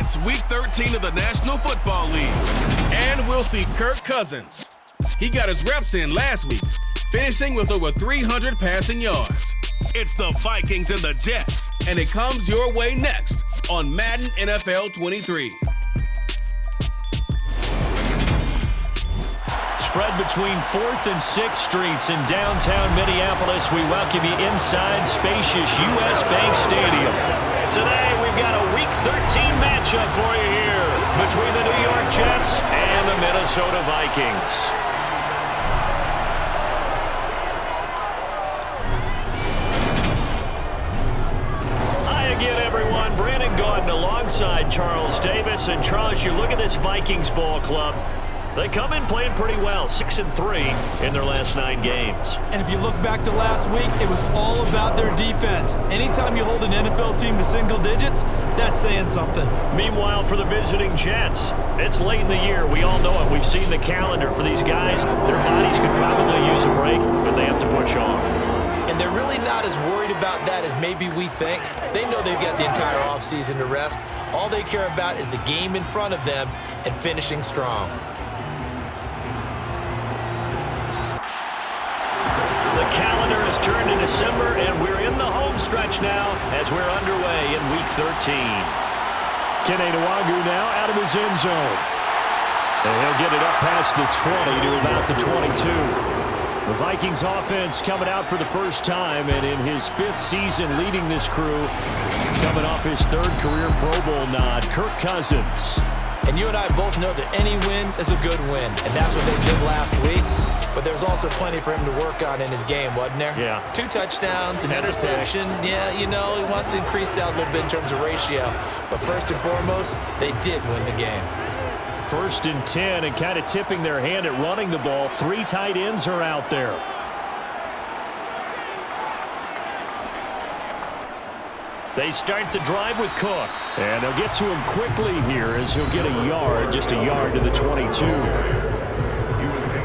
It's Week 13 of the National Football League, and we'll see Kirk Cousins. He got his reps in last week, finishing with over 300 passing yards. It's the Vikings and the Jets, and it comes your way next on Madden NFL 23. Spread between 4th and 6th Streets in downtown Minneapolis. We welcome you inside spacious U.S. Bank Stadium. Today, we've got a Week 13 matchup for you here between the New York Jets and the Minnesota Vikings. Hi again, everyone. Brandon Gaudin alongside Charles Davis. And Charles, you look at this Vikings ball club. They come in playing pretty well, 6-3 in their last 9 games. And if you look back to last week, it was all about their defense. Anytime you hold an NFL team to single digits, that's saying something. Meanwhile, for the visiting Jets, it's late in the year. We all know it. We've seen the calendar for these guys. Their bodies could probably use a break, but they have to push on. And they're really not as worried about that as maybe we think. They know they've got the entire offseason to rest. All they care about is the game in front of them and finishing strong. The calendar has turned to December, and we're in the home stretch now as we're underway in Week 13. Kene Nwangwu now out of his end zone. And he'll get it up past the 20 to about the 22. The Vikings offense coming out for the first time, and in his 5th season leading this crew, coming off his 3rd career Pro Bowl nod, Kirk Cousins. And you and I both know that any win is a good win, and that's what they did last week. But there's also plenty for him to work on in his game, wasn't there? Yeah. 2 touchdowns, an interception. Yeah, you know, he wants to increase that a little bit in terms of ratio. But first and foremost, they did win the game. 1st and 10, and kind of tipping their hand at running the ball. 3 tight ends are out there. They start the drive with Cook. And they'll get to him quickly here as he'll get a yard, just a yard to the 22.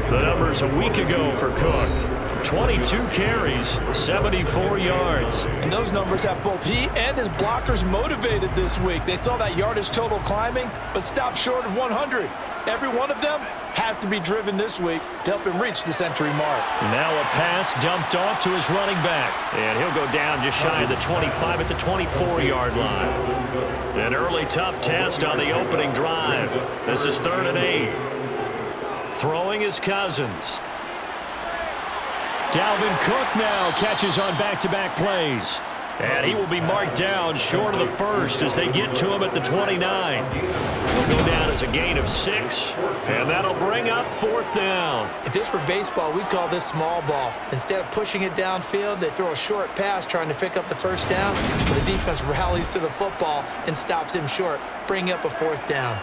The numbers a week ago for Cook. 22 carries, 74 yards. And those numbers have both he and his blockers motivated this week. They saw that yardage total climbing, but stopped short of 100. Every one of them has to be driven this week to help him reach the century mark. Now a pass dumped off to his running back. And he'll go down just shy of the 25 at the 24-yard line. An early tough test on the opening drive. This is 3rd and 8. Throwing is Cousins. Dalvin Cook now catches on back-to-back plays. And he will be marked down short of the 1st as they get to him at the 29. He'll go down as a gain of 6, and that'll bring up 4th down. If this were baseball, we'd call this small ball. Instead of pushing it downfield, they throw a short pass trying to pick up the 1st down, but the defense rallies to the football and stops him short, bringing up a 4th down.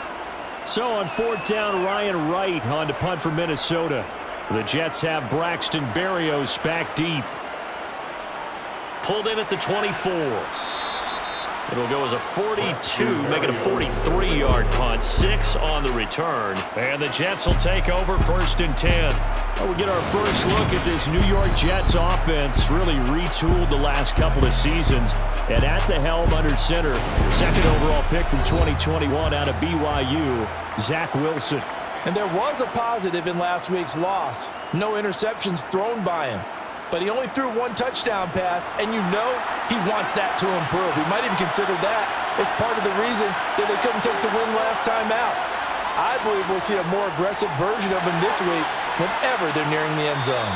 So on 4th down, Ryan Wright on to punt for Minnesota. The Jets have Braxton Berrios back deep. Pulled in at the 24. It'll go as a 42, make it a 43-yard punt. 6 on the return. And the Jets will take over 1st and 10. Well, we get our first look at this New York Jets offense. Really retooled the last couple of seasons. And at the helm under center, 2nd overall pick from 2021 out of BYU, Zach Wilson. And there was a positive in last week's loss. No interceptions thrown by him. But he only threw 1 touchdown pass, and you know he wants that to improve. He might even consider that as part of the reason that they couldn't take the win last time out. I believe we'll see a more aggressive version of him this week whenever they're nearing the end zone.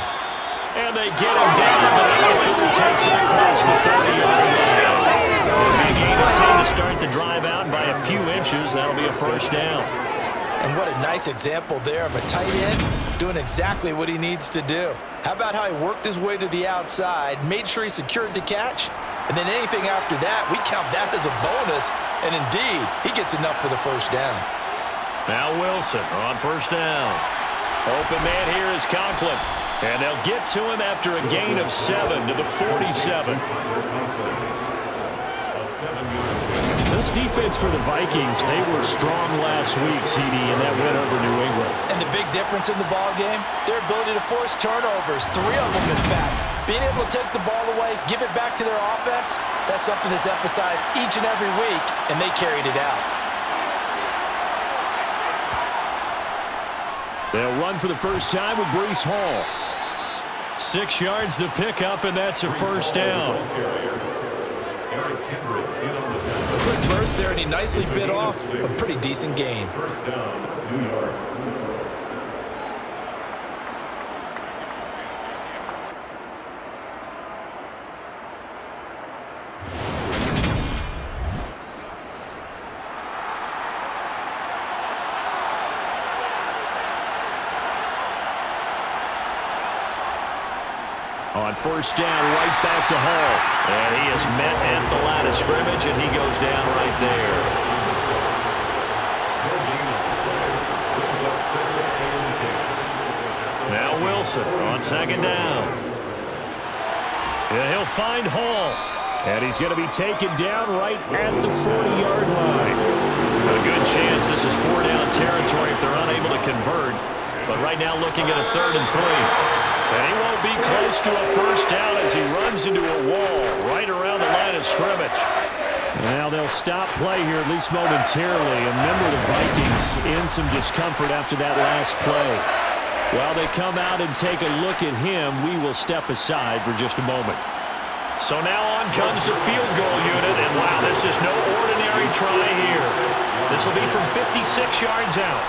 And they get him down, but he takes it across the 40-yard line. Big gain of 10 to start the drive out by a few inches. That'll be a 1st down. And what a nice example there of a tight end doing exactly what he needs to do. How about how he worked his way to the outside, made sure he secured the catch, and then anything after that, we count that as a bonus. And indeed, he gets enough for the 1st down. Now Wilson on 1st down. Open man here is Conklin. And they'll get to him after a gain of 7 to the 47. This defense for the Vikings, they were strong last week, CD, in that win over New England. And the big difference in the ball game, their ability to force turnovers, 3 of them in fact. Being able to take the ball away, give it back to their offense, that's something that's emphasized each and every week, and they carried it out. They'll run for the first time with Breece Hall. 6 yards the pickup, and that's a first down. A quick burst there, and he nicely bit off a pretty decent gain. First down, New York. On first down, right back to Hall. And he is met at the line of scrimmage, and he goes down right there. Now Wilson on second down. And he'll find Hall. And he's going to be taken down right at the 40-yard line. A good chance this is 4-down territory if they're unable to convert. But right now looking at a 3rd and 3. And he won't be close to a first down as he runs into a wall right around the line of scrimmage. Now they'll stop play here, at least momentarily. A member of the Vikings in some discomfort after that last play. While they come out and take a look at him, we will step aside for just a moment. So now on comes the field goal unit, and wow, this is no ordinary try here. This will be from 56 yards out.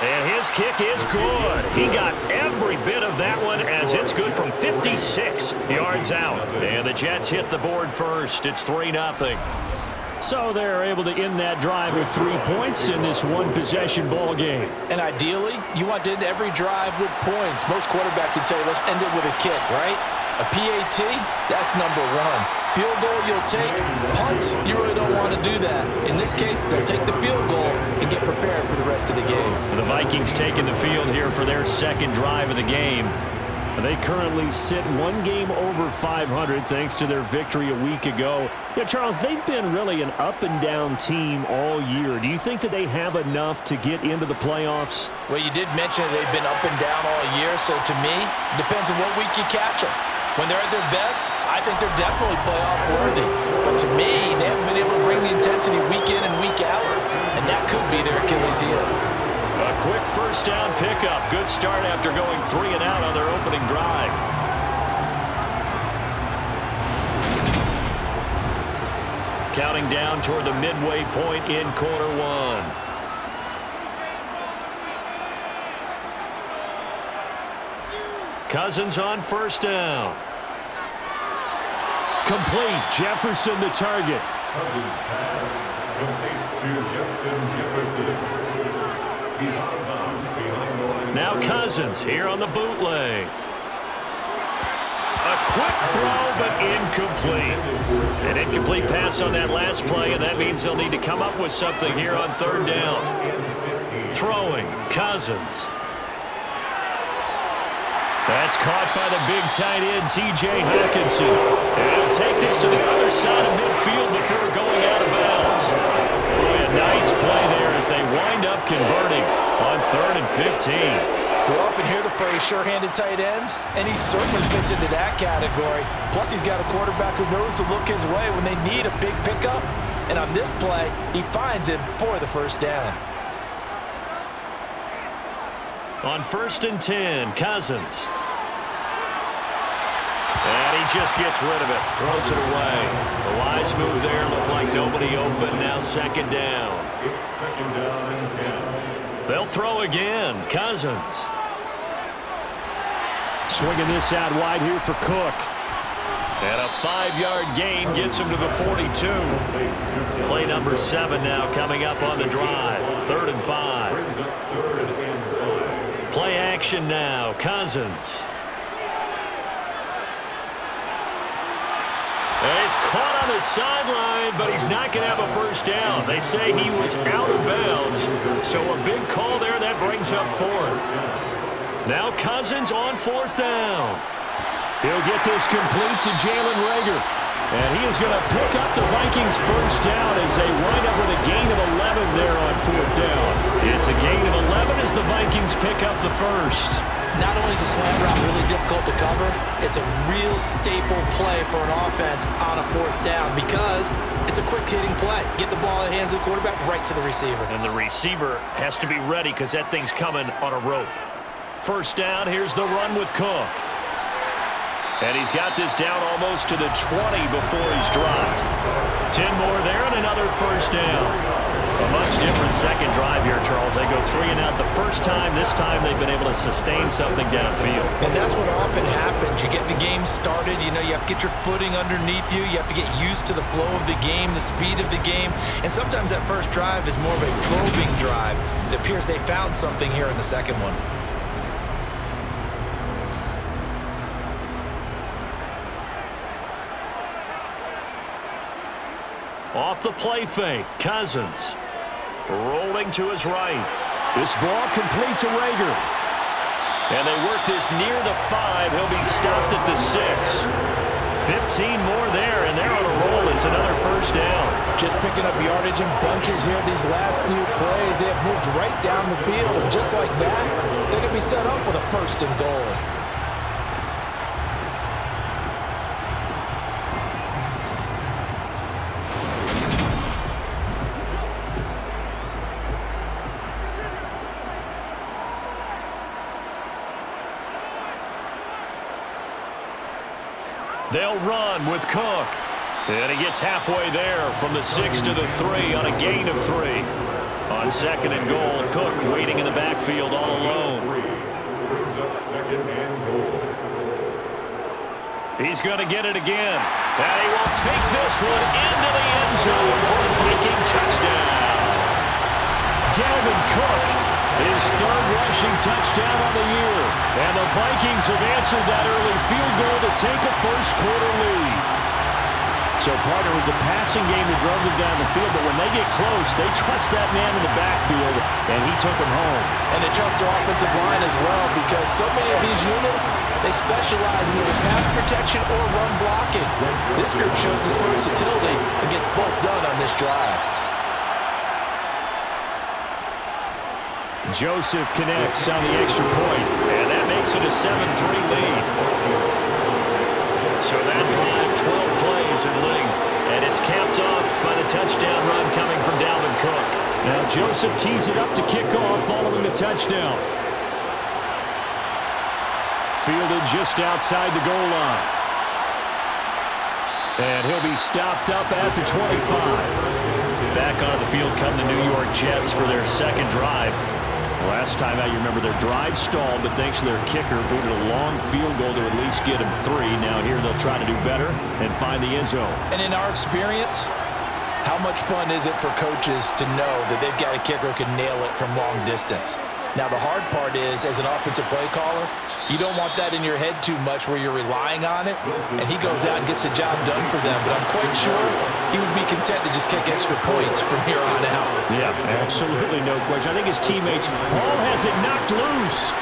And his kick is good. He got every bit of that one as it's good from 56 yards out. And the Jets hit the board first. It's 3-0. So they're able to end that drive with 3 points in this one-possession ball game. And ideally, you want to end every drive with points. Most quarterbacks would tell you, let's end it with a kick, right? A PAT, that's number 1. Field goal you'll take. Punts, you really don't want to do that. In this case, they'll take the field goal and get prepared for the rest of the game. The Vikings taking the field here for their second drive of the game. They currently sit 1 game over 500 thanks to their victory a week ago. Yeah, Charles, they've been really an up-and-down team all year. Do you think that they have enough to get into the playoffs? Well, you did mention they've been up and down all year, so to me, it depends on what week you catch them. When they're at their best, I think they're definitely playoff worthy. But to me, they haven't been able to bring the intensity week in and week out, and that could be their Achilles heel. A quick first down pickup. Good start after going 3 and out on their opening drive. Counting down toward the midway point in quarter 1. Cousins on first down. Complete. Jefferson the target. Cousins pass. Complete to Justin Jefferson. He's out of bounds behind the line. Now Cousins here on the bootleg. A quick throw, but incomplete. An incomplete pass on that last play, and that means they'll need to come up with something here on 3rd down. Throwing, Cousins. That's caught by the big tight end, T.J. Hawkinson. And he'll take this to the other side of midfield before going out of bounds. Boy, a nice play there as they wind up converting on 3rd and 15. We often hear the phrase sure-handed tight ends, and he certainly fits into that category. Plus, he's got a quarterback who knows to look his way when they need a big pickup. And on this play, he finds him for the first down. On 1st and 10, Cousins. And he just gets rid of it, throws it away. The wise move there, looked like nobody open, now 2nd down. It's 2nd down and 10. They'll throw again, Cousins. Swinging this out wide here for Cook. And a 5-yard gain gets him to the 42. Play number 7 now coming up on the drive. 3rd and 5. Brings up 3rd and 5. Play action now. Cousins. And he's caught on the sideline, but he's not going to have a first down. They say he was out of bounds. So a big call there that brings up 4th. Now Cousins on 4th down. He'll get this complete to Jalen Reagor. And he is going to pick up the Vikings' first down as they wind up with a gain of 11 there on 4th down. It's a gain of 11 as the Vikings pick up the first. Not only is a slant route really difficult to cover, it's a real staple play for an offense on a fourth down because it's a quick-hitting play. Get the ball in the hands of the quarterback right to the receiver. And the receiver has to be ready because that thing's coming on a rope. First down, here's the run with Cook. And he's got this down almost to the 20 before he's dropped. 10 more there and another first down. A much different second drive here, Charles. They go 3 and out the first time. This time they've been able to sustain something downfield. And that's what often happens. You get the game started. You know, you have to get your footing underneath you. You have to get used to the flow of the game, the speed of the game. And sometimes that first drive is more of a probing drive. It appears they found something here in the second one. Off the play fake, Cousins. Rolling to his right. This ball complete to Rager. And they work this near the 5. He'll be stopped at the 6. 15 more there, and they're on a roll. It's another first down. Just picking up yardage in bunches here these last few plays. They have moved right down the field, and just like that, they can be set up with a first and goal. They'll run with Cook. And he gets halfway there from the 6 to the 3 on a gain of 3. On second and goal, Cook waiting in the backfield all alone. Brings up second and goal. He's going to get it again. And he will take this one into the end zone for a Viking touchdown. Dalvin Cook, his third rushing touchdown on the year. And the Vikings have answered that early field goal to take a first-quarter lead. So, partner, it was a passing game that drove them down the field, but when they get close, they trust that man in the backfield, and he took them home. And they trust their offensive line as well because so many of these units, they specialize in either pass protection or run blocking. This group shows its versatility and gets both done on this drive. Joseph connects on the extra point, and that makes it a 7-3 lead. So that drive, 12 plays in length, and it's capped off by the touchdown run coming from Dalvin Cook. Now Joseph tees it up to kick off following the touchdown. Fielded just outside the goal line. And he'll be stopped up at the 25. Back onto the field come the New York Jets for their second drive. Last time out, you remember their drive stalled, but thanks to their kicker, booted a long field goal to at least get them 3. Now here they'll try to do better and find the end zone. And in our experience, how much fun is it for coaches to know that they've got a kicker who can nail it from long distance? Now the hard part is, as an offensive play caller, you don't want that in your head too much where you're relying on it, and he goes out and gets the job done for them. But I'm quite sure he would be content to just kick extra points from here on out. Yeah, absolutely no question. I think his teammates, ball has it knocked loose.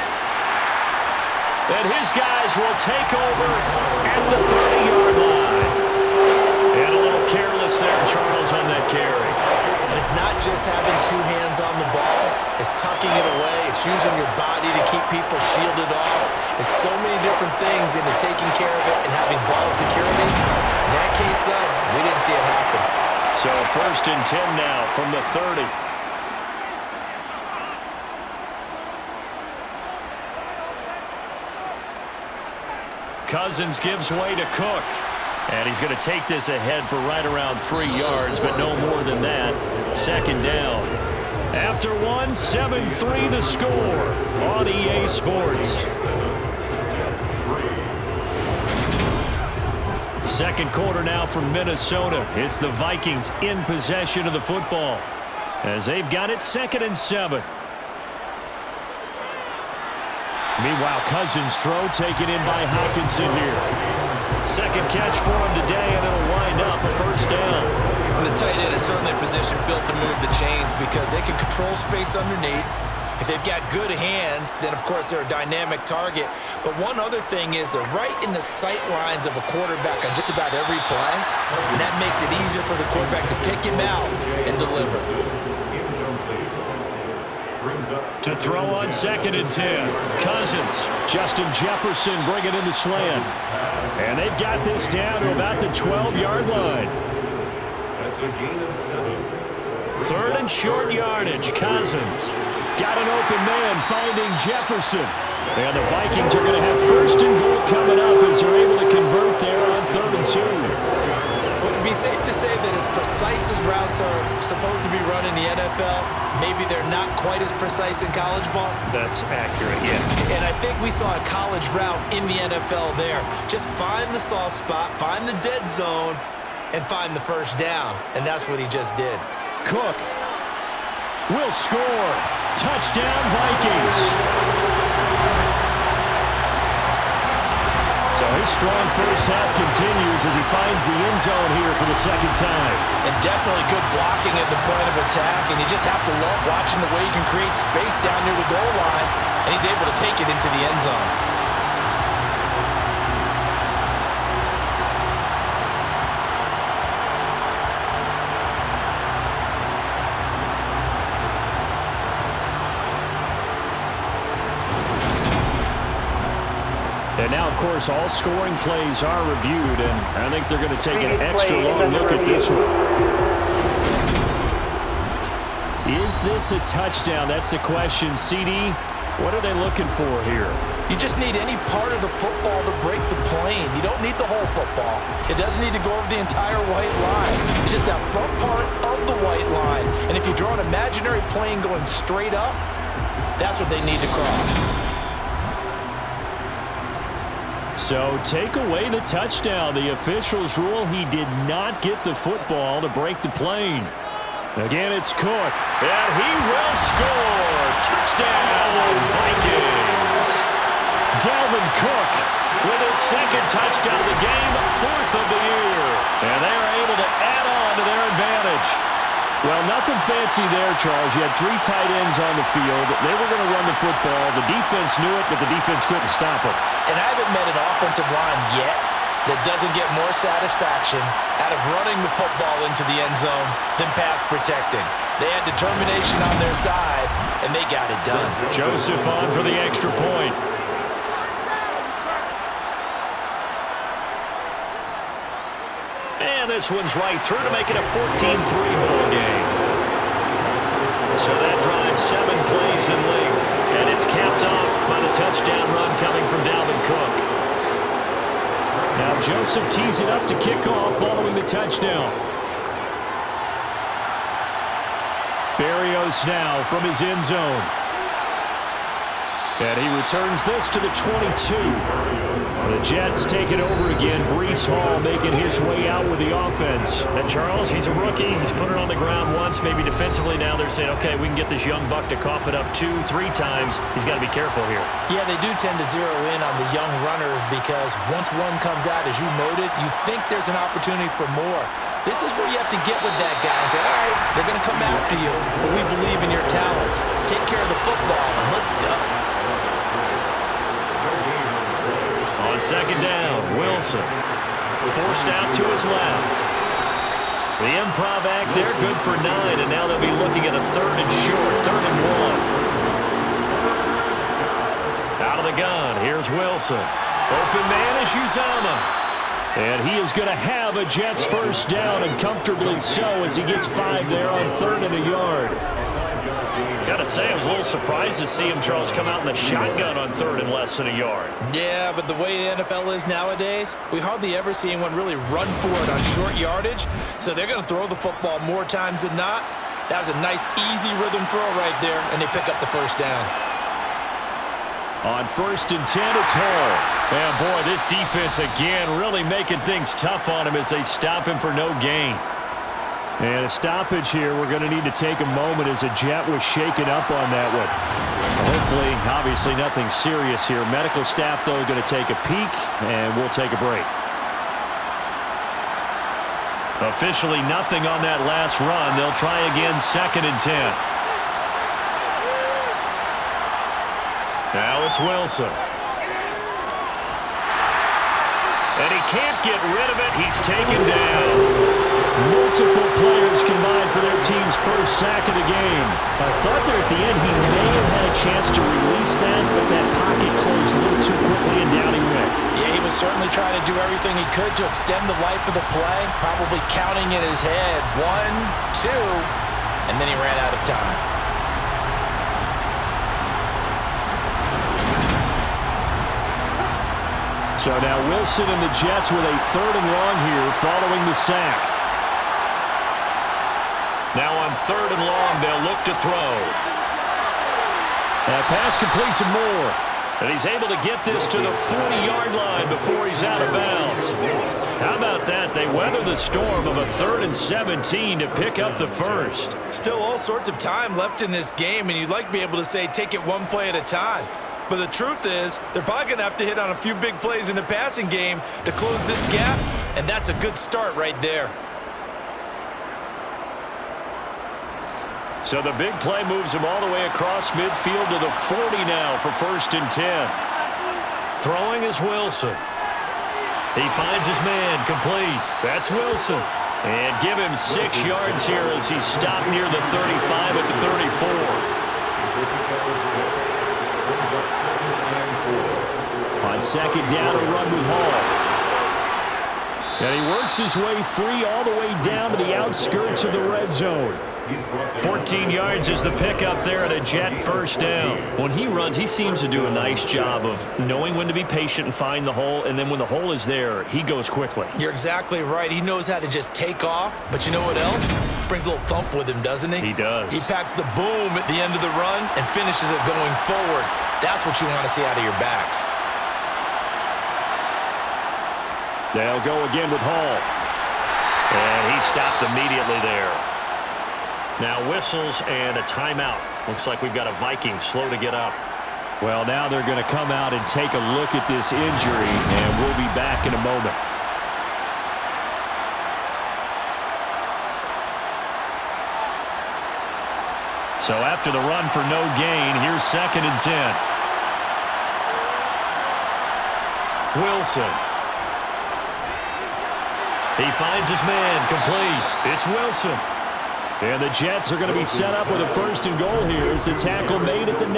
And his guys will take over at the 30-yard line. And a little careless there, Charles, on that carry. And it's not just having 2 hands on the ball. It's tucking it away. It's using your body to keep people shielded off. There's so many different things into taking care of it and having ball security. In that case, though, we didn't see it happen. So first and 10 now from the 30. Cousins gives way to Cook. And he's going to take this ahead for right around 3 yards, but no more than that. Second down. After 1, 7-3 the score on EA Sports. Second quarter now from Minnesota. It's the Vikings in possession of the football as they've got it 2nd and 7. Meanwhile, Cousins' throw taken in by Hockenson here. Second catch for him today, and it'll wind up a first down. And the tight end is certainly a position built to move the chains because they can control space underneath. If they've got good hands, then of course they're a dynamic target. But one other thing is they're right in the sight lines of a quarterback on just about every play. And that makes it easier for the quarterback to pick him out and deliver. Incomplete. Brings up To throw on 2nd and 10. Cousins. Justin Jefferson bringing in the slant. And they've got this down to about the 12-yard line. That's a gain of 7. 3rd and short yardage. Cousins. Got an open man finding Jefferson. And the Vikings are going to have 1st and goal coming up as they're able to convert there on 3rd and 2. Would it be safe to say that as precise as routes are supposed to be run in the NFL, maybe they're not quite as precise in college ball? That's accurate, yeah. And I think we saw a college route in the NFL there. Just find the soft spot, find the dead zone, and find the 1st down. And that's what he just did. Cook will score. Touchdown, Vikings. So his strong first half continues as he finds the end zone here for the 2nd time. And definitely good blocking at the point of attack. And you just have to love watching the way he can create space down near the goal line. And he's able to take it into the end zone. And now, of course, all scoring plays are reviewed, and I think they're going to take an extra long look at this one. Is this a touchdown? That's the question. CD, what are they looking for here? You just need any part of the football to break the plane. You don't need the whole football. It doesn't need to go over the entire white line. It's just that front part of the white line. And if you draw an imaginary plane going straight up, that's what they need to cross. So take away the touchdown. The officials rule he did not get the football to break the plane. Again, it's Cook. And he will score. Touchdown, Vikings. Dalvin Cook with his 2nd touchdown of the game, 4th of the year. And they are able to add on to their advantage. Well, nothing fancy there, Charles. You had 3 tight ends on the field. They were going to run the football. The defense knew it, but the defense couldn't stop it. And I haven't met an offensive line yet that doesn't get more satisfaction out of running the football into the end zone than pass protecting. They had determination on their side, and they got it done. Joseph on for the extra point. And this one's right through to make it a 14-3 ball game. So that drives 7 plays in length, and it's capped off by the touchdown run coming from Dalvin Cook. Now Joseph tees it up to kick off following the touchdown. Berrios now from his end zone. And he returns this to the 22. The Jets take it over again. Breece Hall making his way out with the offense. And Charles, he's a rookie. He's put it on the ground once, maybe defensively. Now they're saying, okay, we can get this young buck to cough it up 2-3 times. He's got to be careful here. Yeah, they do tend to zero in on the young runners because once one comes out, as you noted, you think there's an opportunity for more. This is where you have to get with that guy and say, all right, they're going to come after you, but we believe in your talents. Take care of the football, and let's go. On 2nd down, Wilson forced out to his left. The improv act there, good for 9, and now they'll be looking at a 3rd and short, 3rd and 1. Out of the gun, here's Wilson. Open man is Uzomah. And he is going to have a Jets 1st down, and comfortably so as he gets 5 there on 3rd and a yard. Gotta say, I was a little surprised to see him, Charles, come out in the shotgun on 3rd and less than a yard. Yeah, but the way the NFL is nowadays, we hardly ever see anyone really run for it on short yardage. So they're going to throw the football more times than not. That was a nice, easy rhythm throw right there, and they pick up the 1st down. On 1st and 10, it's Hall. And boy, this defense again really making things tough on him as they stop him for no gain. And a stoppage here. We're going to need to take a moment as a Jet was shaken up on that one. Hopefully, obviously nothing serious here. Medical staff, though, going to take a peek, and we'll take a break. Officially nothing on that last run. They'll try again 2nd and 10. Now it's Wilson. And he can't get rid of it. He's taken down. Multiple players combined for their team's first sack of the game. I thought there at the end he may have had a chance to release that, but that pocket closed a little too quickly and down he went. Yeah, he was certainly trying to do everything he could to extend the life of the play, probably counting in his head 1, 2, and then he ran out of time. So now Wilson and the Jets with a 3rd and long here following the sack. Now on 3rd and long, they'll look to throw. That pass complete to Moore. And he's able to get this to the 40-yard line before he's out of bounds. How about that? They weather the storm of a 3rd and 17 to pick up the first. Still all sorts of time left in this game, and you'd like to be able to say take it one play at a time. But the truth is, they're probably going to have to hit on a few big plays in the passing game to close this gap, and that's a good start right there. So the big play moves him all the way across midfield to the 40 now for 1st and 10. Throwing is Wilson. He finds his man complete. That's Wilson. And give him 6 yards here as he's stopped near the 35 at the 34. On 2nd down, a run with Hall. And he works his way free all the way down to the outskirts of the red zone. 14 yards is the pickup there at a Jet 1st down. When he runs, he seems to do a nice job of knowing when to be patient and find the hole, and then when the hole is there, he goes quickly. You're exactly right. He knows how to just take off, but you know what else? Brings a little thump with him, doesn't he? He does. He packs the boom at the end of the run and finishes it going forward. That's what you want to see out of your backs. They'll go again with Hall. And he stopped immediately there. Now whistles and a timeout. Looks like we've got a Viking slow to get up. Well, now they're going to come out and take a look at this injury, and we'll be back in a moment. So after the run for no gain, here's 2nd and 10. Wilson. He finds his man complete. It's Wilson. And the Jets are going to be set up with a 1st and goal here as the tackle made at the 9.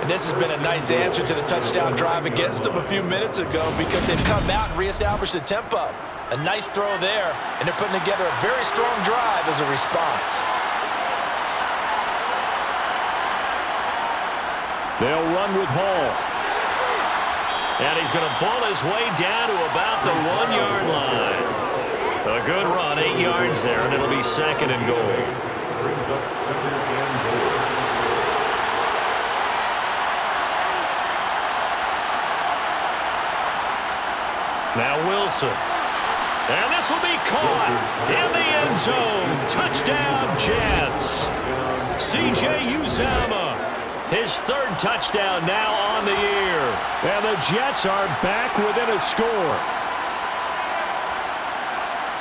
And this has been a nice answer to the touchdown drive against them a few minutes ago because they've come out and reestablished the tempo. A nice throw there, and they're putting together a very strong drive as a response. They'll run with Hall. And he's going to ball his way down to about the 1-yard line. A good run, 8 yards there, and it'll be 2nd and goal. Brings up 2nd and goal. Now Wilson. And this will be caught in the end zone. Touchdown, Jets. C.J. Uzomah. His 3rd touchdown now on the year. And the Jets are back within a score.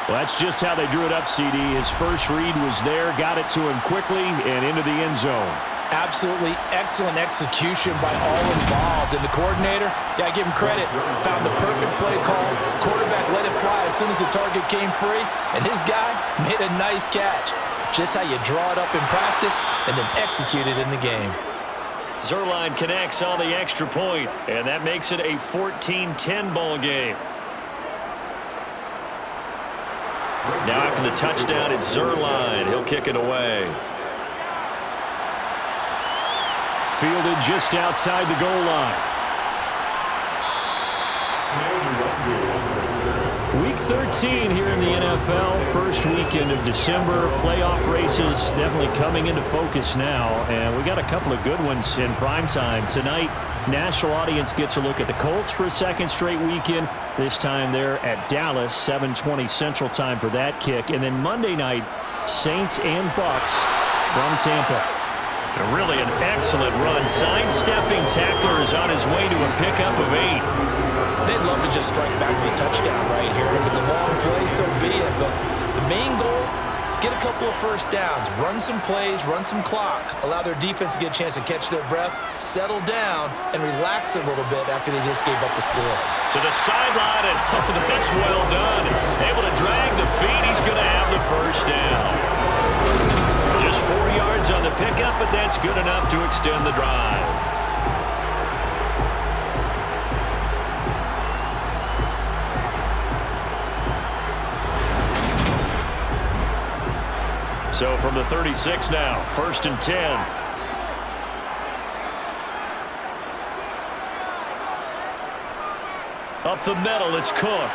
Well, that's just how they drew it up, CD. His first read was there, got it to him quickly, and into the end zone. Absolutely excellent execution by all involved. And the coordinator, got to give him credit, found the perfect play call. Quarterback let it fly as soon as the target came free, and his guy made a nice catch. Just how you draw it up in practice and then execute it in the game. Zuerlein connects on the extra point, and that makes it a 14-10 ball game. Now after the touchdown, it's Zuerlein. He'll kick it away. Fielded just outside the goal line. Week 13 here in the NFL. First weekend of December. Playoff races definitely coming into focus now. And we got a couple of good ones in prime time. Tonight, national audience gets a look at the Colts for a 2nd straight weekend. This time they're at Dallas, 7:20 Central Time for that kick. And then Monday night, Saints and Bucks from Tampa. Really an excellent run. Sidestepping tackler is on his way to a pickup of 8. They'd love to just strike back with a touchdown right here. And if it's a long play, so be it. But the main goal, get a couple of first downs, run some plays, run some clock, allow their defense to get a chance to catch their breath, settle down, and relax a little bit after they just gave up a score. To the sideline, and oh, that's well done. Able to drag the feet. He's first down. Just 4 yards on the pickup, but that's good enough to extend the drive. So from the 36 now, 1st and 10. Up the middle, it's Cook.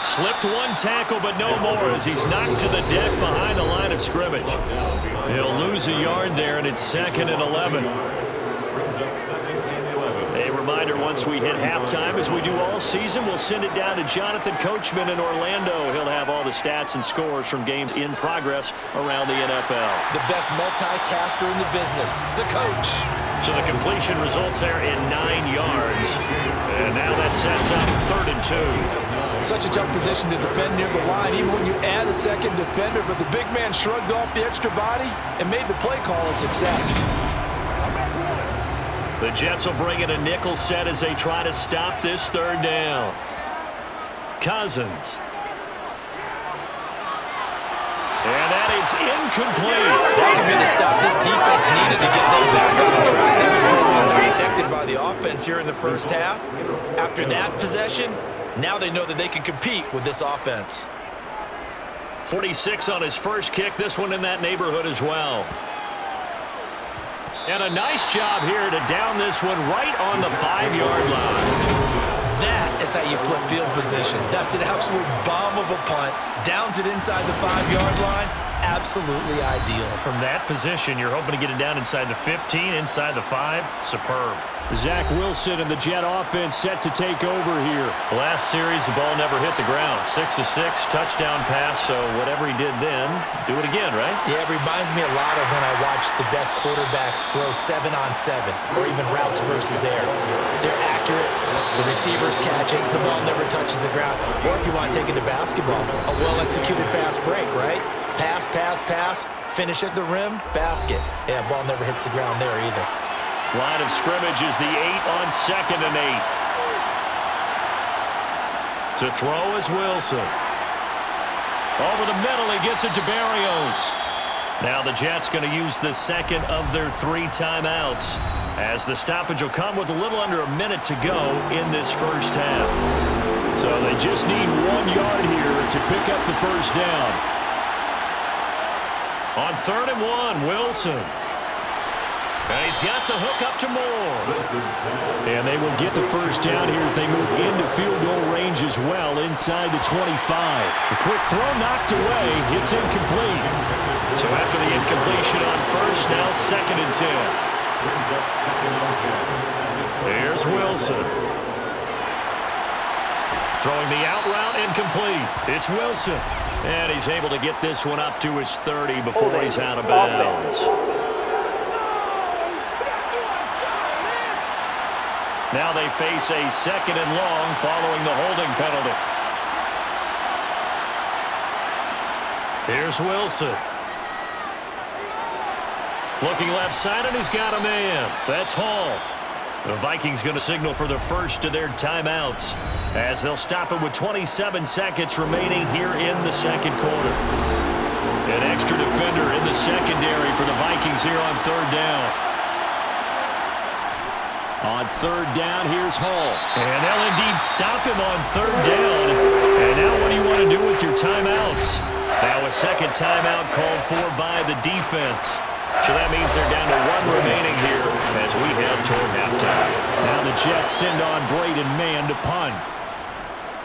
Slipped one tackle, but no more as he's knocked to the deck behind the line of scrimmage. He'll lose a yard there, and it's 2nd and 11. A reminder, once we hit halftime, as we do all season, we'll send it down to Jonathan Coachman in Orlando. He'll have all the stats and scores from games in progress around the NFL. The best multitasker in the business, the coach. So the completion results there in 9 yards. And now that sets up 3rd and 2. Such a tough position to defend near the line, even when you add a second defender, but the big man shrugged off the extra body and made the play call a success. The Jets will bring in a nickel set as they try to stop this 3rd down. Cousins. And that is incomplete. That could be the stop this defense needed to get them back on track. They were pretty well dissected by the offense here in the first half. After that possession, now they know that they can compete with this offense. 46 on his first kick. This one in that neighborhood as well. And a nice job here to down this one right on the 5-yard line. That is how you flip field position. That's an absolute bomb of a punt. Downs it inside the 5-yard line. Absolutely ideal. From that position, you're hoping to get it down inside the 15, inside the 5. Superb. Zach Wilson and the Jet offense set to take over here. Last series, the ball never hit the ground. 6 of 6, touchdown pass, so whatever he did then, do it again, right? Yeah, it reminds me a lot of when I watched the best quarterbacks throw 7-on-7 or even routes versus air. They're accurate. The receivers catch it. The ball never touches the ground. Or if you want to take it to basketball, a well-executed fast break, right? Pass, pass, pass, finish at the rim, basket. Yeah, ball never hits the ground there either. Line of scrimmage is the 8 on 2nd and 8. To throw is Wilson. Over the middle, he gets it to Berrios. Now the Jets going to use the second of their 3 timeouts, as the stoppage will come with a little under a minute to go in this first half. So they just need 1 yard here to pick up the first down. On 3rd and 1, Wilson. And he's got the hook up to Moore. And they will get the first down here as they move into field goal range as well inside the 25. A quick throw knocked away. It's incomplete. So after the incompletion on first, now 2nd and 10. Here's Wilson. Throwing the out route, incomplete. It's Wilson. And he's able to get this one up to his 30 before he's out of bounds. Now they face a 2nd and long following the holding penalty. Here's Wilson. Looking left side, and he's got a man. That's Hall. The Vikings going to signal for the first of their timeouts, as they'll stop it with 27 seconds remaining here in the second quarter. An extra defender in the secondary for the Vikings here on 3rd down. On 3rd down, here's Hall. And they'll indeed stop him on 3rd down. And now what do you want to do with your timeouts? Now a second timeout called for by the defense. So that means they're down to 1 remaining here as we head toward halftime. Now the Jets send on Braden Mann to punt.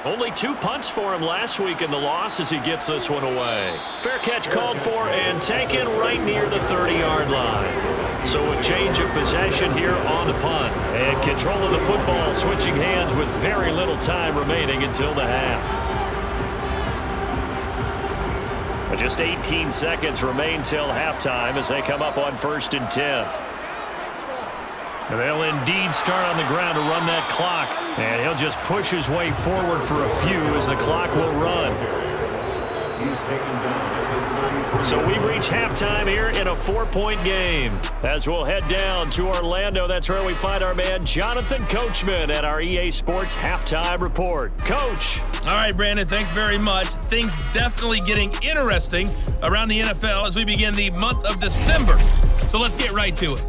Only 2 punts for him last week in the loss as he gets this one away. Fair catch called for and taken right near the 30-yard line. So a change of possession here on the punt. And control of the football switching hands with very little time remaining until the half. But just 18 seconds remain till halftime as they come up on 1st and 10. And they'll indeed start on the ground to run that clock. And he'll just push his way forward for a few as the clock will run. He's taken down at the So we've reached halftime here in a 4-point game. As we'll head down to Orlando, that's where we find our man Jonathan Coachman at our EA Sports Halftime Report. Coach. All right, Brandon, thanks very much. Things definitely getting interesting around the NFL as we begin the month of December. So let's get right to it.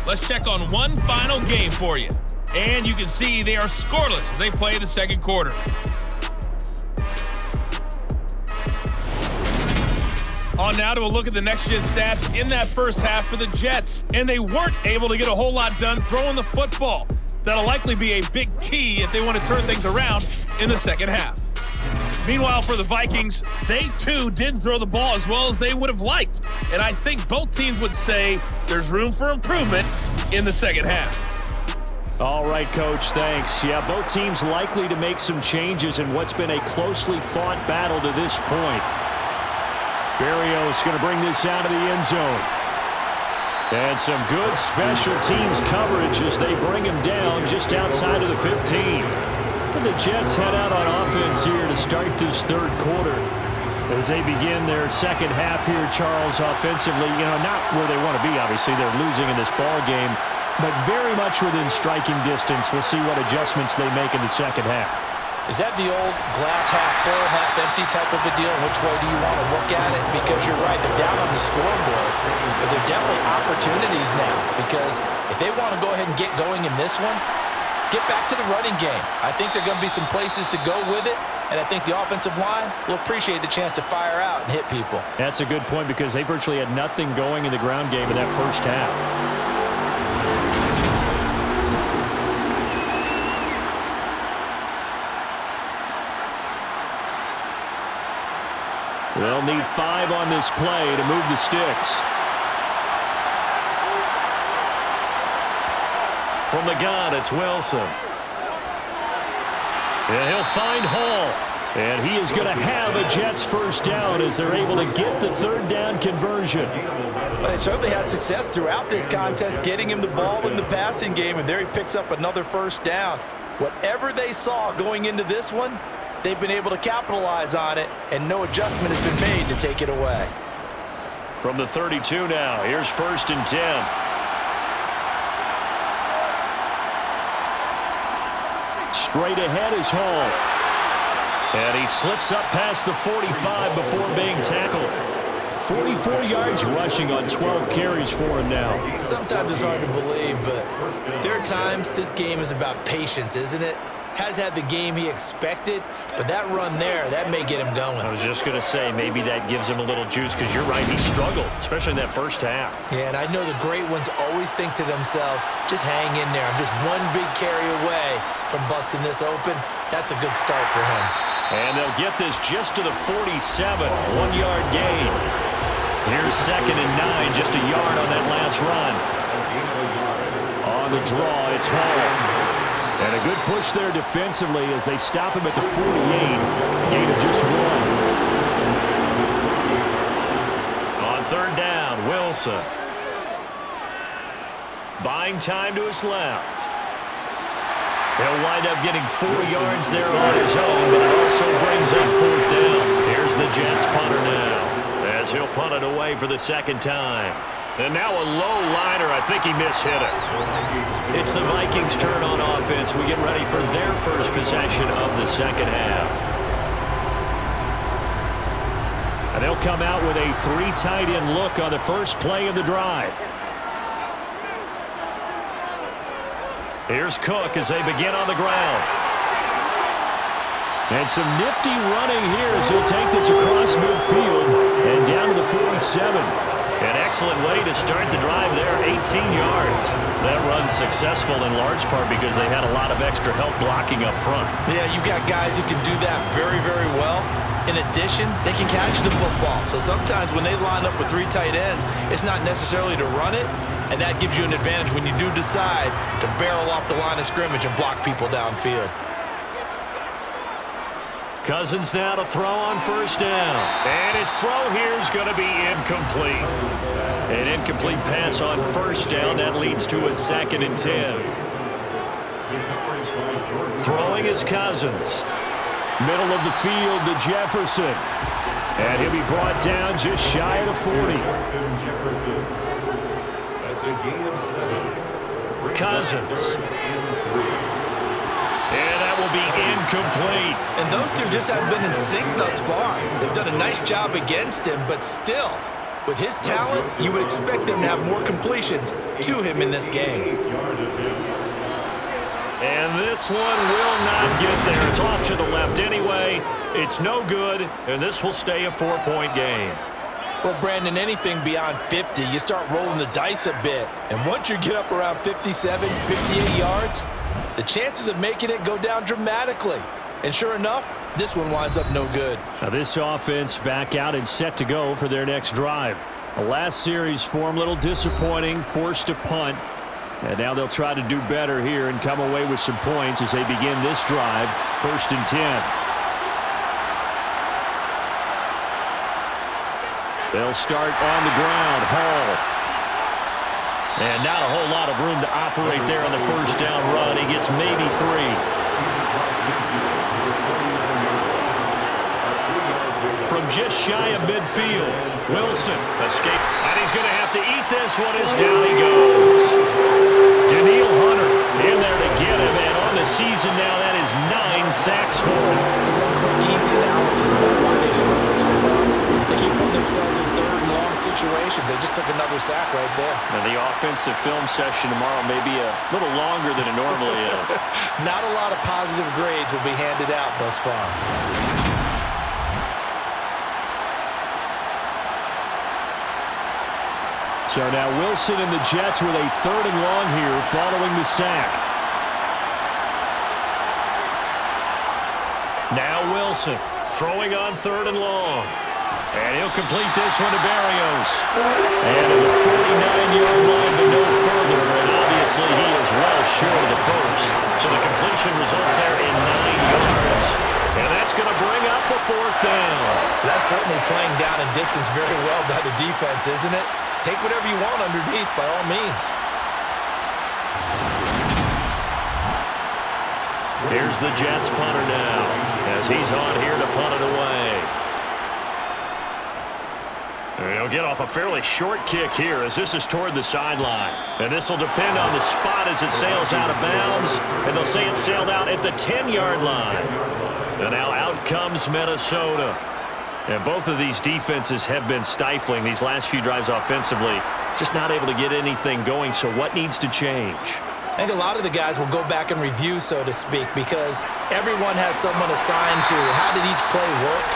Let's check on one final game for you. And you can see they are scoreless as they play the second quarter. On now to a look at the next-gen stats in that first half for the Jets. And they weren't able to get a whole lot done throwing the football. That'll likely be a big key if they want to turn things around in the second half. Meanwhile, for the Vikings, they too didn't throw the ball as well as they would have liked. And I think both teams would say there's room for improvement in the second half. All right, Coach, thanks. Yeah, both teams likely to make some changes in what's been a closely fought battle to this point. Berrios going to bring this out of the end zone. And some good special teams coverage as they bring him down just outside of the 15. And the Jets head out on offense here to start this third quarter. As they begin their second half here, Charles, offensively, not where they want to be, obviously. They're losing in this ball game, but very much within striking distance. We'll see what adjustments they make in the second half. Is that the old glass half full, half empty type of a deal? Which way do you want to look at it? Because you're right, they're down on the scoreboard, but they're definitely opportunities now. Because if they want to go ahead and get going in this one, get back to the running game. I think there are going to be some places to go with it, and I think the offensive line will appreciate the chance to fire out and hit people. That's a good point because they virtually had nothing going in the ground game in that first half. They'll need 5 on this play to move the sticks. From the gun, it's Wilson. And he'll find Hall. And he is going to have a Jets first down as they're able to get the third down conversion. Well, they certainly had success throughout this contest, getting him the ball in the passing game, and there he picks up another first down. Whatever they saw going into this one, they've been able to capitalize on it, and no adjustment has been made to take it away. From the 32 now, here's 1st and 10. Straight ahead is Hall. And he slips up past the 45 before being tackled. 44 yards rushing on 12 carries for him now. Sometimes it's hard to believe, but there are times this game is about patience, isn't it? Has had the game he expected, but that run there, that may get him going. I was just going to say, maybe that gives him a little juice because you're right, he struggled, especially in that first half. Yeah, and I know the great ones always think to themselves, just hang in there. I'm just one big carry away from busting this open. That's a good start for him. And they'll get this just to the 47, 1-yard gain. Here's 2nd and 9, just a yard on that last run. On the draw, it's Hall. And a good push there defensively as they stop him at the 48. Gain of just 1. On 3rd down, Wilson. Buying time to his left. He'll wind up getting 4 yards there on his own, but it also brings up 4th down. Here's the Jets punter now, as he'll punt it away for the second time. And now a low liner. I think he mishit it. It's the Vikings' turn on offense. We get ready for their first possession of the second half. And they'll come out with a 3 tight end look on the first play of the drive. Here's Cook as they begin on the ground. And some nifty running here as he'll take this across midfield and down to the 47. An excellent way to start the drive there, 18 yards. That run's successful in large part because they had a lot of extra help blocking up front. Yeah, you've got guys who can do that very, very well. In addition, they can catch the football. So sometimes when they line up with 3 tight ends, it's not necessarily to run it, and that gives you an advantage when you do decide to barrel off the line of scrimmage and block people downfield. Cousins now to throw on first down. And his throw here is going to be incomplete. An incomplete pass on first down. That leads to a 2nd and 10. Throwing is Cousins. Middle of the field to Jefferson. And he'll be brought down just shy of the 40. That's a gain of 7. Cousins. And that will be incomplete. And those two just haven't been in sync thus far. They've done a nice job against him, but still, with his talent, you would expect them to have more completions to him in this game. And this one will not get there. It's off to the left anyway. It's no good, and this will stay a 4-point game. Well, Brandon, anything beyond 50, you start rolling the dice a bit. And once you get up around 57, 58 yards, the chances of making it go down dramatically. And sure enough, this one winds up no good. Now this offense back out and set to go for their next drive. The last series form a little disappointing, forced to punt. And now they'll try to do better here and come away with some points as they begin this drive, 1st and 10. They'll start on the ground. Hall. And not a whole lot of room to operate there on the first down run. He gets maybe 3. From just shy of midfield, Wilson escape. And he's going to have to eat this one as down he goes. Daniil Hunter in there to get him, and on the season now, that is 9 sacks for him. Some quick, easy analysis about why they struggled so far. They keep putting themselves in 3rd and long situations. They just took another sack right there. And the offensive film session tomorrow may be a little longer than it normally is. Not a lot of positive grades will be handed out thus far. So now Wilson and the Jets with a 3rd and long here following the sack. Now Wilson throwing on 3rd and long. And he'll complete this one to Berrios. And at the 49-yard line, but no further. And obviously he is well short of the first. So the completion results there in 9 yards. And that's going to bring up the 4th down. That's certainly playing down in distance very well by the defense, isn't it? Take whatever you want underneath, by all means. Here's the Jets punter now, as he's on here to punt it away. And he'll get off a fairly short kick here, as this is toward the sideline. And this will depend on the spot as it sails out of bounds. And they'll say it sailed out at the 10-yard line. And now out comes Minnesota. And both of these defenses have been stifling these last few drives offensively. Just not able to get anything going, so what needs to change? I think a lot of the guys will go back and review, so to speak, because everyone has someone assigned to how did each play work.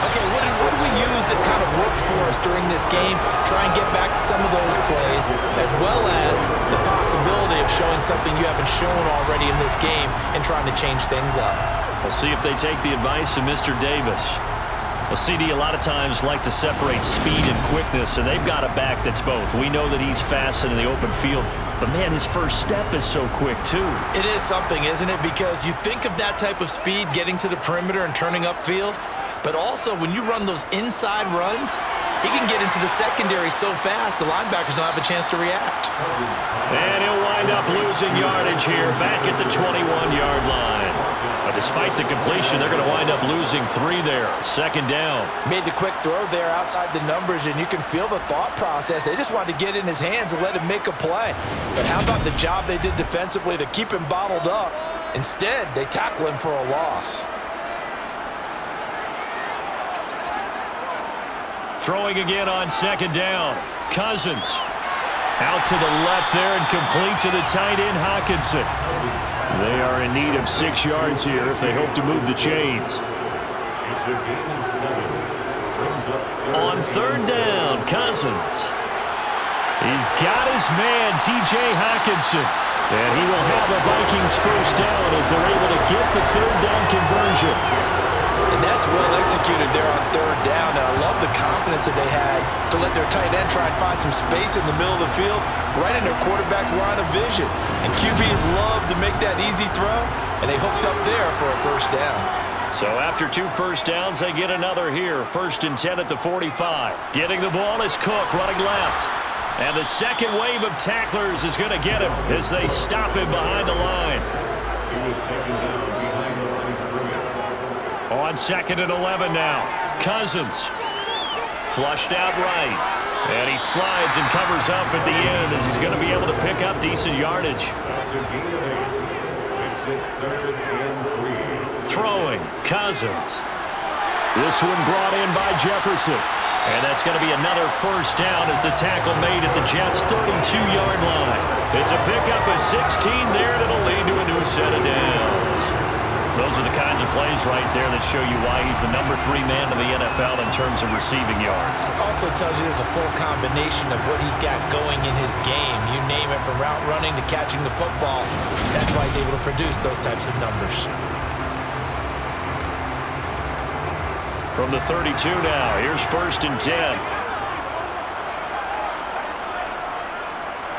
Okay, what did we use that kind of worked for us during this game? Try and get back to some of those plays, as well as the possibility of showing something you haven't shown already in this game and trying to change things up. We'll see if they take the advice of Mr. Davis. Well, CD a lot of times like to separate speed and quickness, and they've got a back that's both. We know that he's fast in the open field, but man, his first step is so quick too. It is something, isn't it? Because you think of that type of speed getting to the perimeter and turning upfield, but also when you run those inside runs, he can get into the secondary so fast the linebackers don't have a chance to react. And he'll wind up losing yardage here back at the 21-yard line. But despite the completion, they're going to wind up losing 3 there. 2nd down. Made the quick throw there outside the numbers, and you can feel the thought process. They just wanted to get in his hands and let him make a play. But how about the job they did defensively to keep him bottled up? Instead, they tackle him for a loss. Throwing again on 2nd down. Cousins out to the left there and complete to the tight end, Hockenson. They are in need of 6 yards here if they hope to move the chains. On 3rd down, Cousins. He's got his man, T.J. Hockenson. And he will have the Vikings first down as they're able to get the 3rd down conversion. And that's well executed there on 3rd down. And I love the confidence that they had to let their tight end try and find some space in the middle of the field, right in their quarterback's line of vision. And QBs love to make that easy throw, and they hooked up there for a first down. So after 2 first downs, they get another here. 1st and 10 at the 45. Getting the ball is Cook running left. And the second wave of tacklers is going to get him as they stop him behind the line. He was taken down behind the line of scrimmage. On 2nd and 11 now. Cousins. Flushed out right. And he slides and covers up at the end as he's going to be able to pick up decent yardage. That's a gain of 8. It's it 3rd and 3. Throwing. Cousins. This one brought in by Jefferson. And that's going to be another first down as the tackle made at the Jets' 32-yard line. It's a pickup of 16 there that'll lead to a new set of downs. Those are the kinds of plays right there that show you why he's the number 3 man in the NFL in terms of receiving yards. Also tells you there's a full combination of what he's got going in his game. You name it, from route running to catching the football. That's why he's able to produce those types of numbers. From the 32 now, here's 1st and 10.